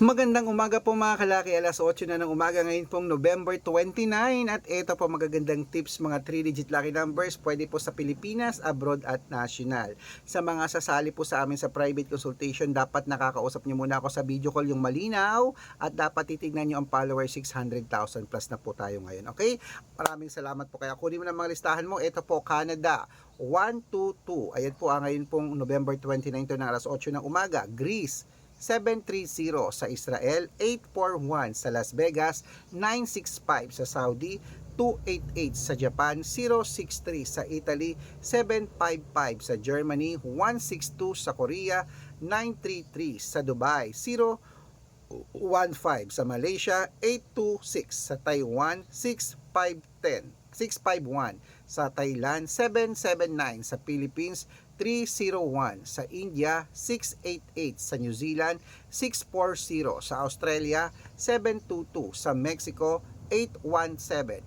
Magandang umaga po mga kalaki, alas 8 na ng umaga ngayon pong November 29 at ito po magagandang tips mga 3-digit lucky numbers pwede po sa Pilipinas, abroad at national. Sa mga sasali po sa amin sa private consultation, dapat nakakausap nyo muna ako sa video call yung malinaw at dapat titignan nyo ang followers 600,000 plus na po tayo ngayon, okay? Maraming salamat po, kaya kunin mo na mga listahan mo. Ito po Canada 122, ayan po ngayon pong November 29 to ng alas 8 ng umaga. Greece 730 sa Israel, 841 sa Las Vegas, 965 sa Saudi, 288 sa Japan, 063 sa Italy, 755 sa Germany, 162 sa Korea, 933 sa Dubai, 015 sa Malaysia, 826 sa Taiwan, 651 sa Thailand, 779 sa Philippines, 301 sa India, 688 sa New Zealand, 640 sa Australia, 722 sa Mexico, 817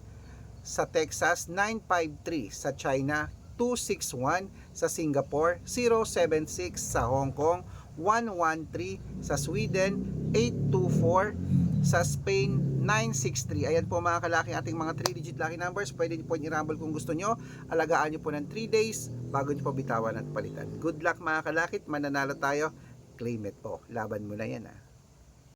sa Texas, 953 sa China, 261 sa Singapore, 076 sa Hong Kong, 113 sa Sweden, 824 sa Spain, 963. Ayan po mga kalaki ating mga 3-digit lucky numbers. Pwede po i-rumble kung gusto nyo. Alagaan nyo po ng 3 days bago nyo po bitawan at palitan. Good luck mga kalakit, mananalo tayo. Claim it po. Laban mo na yan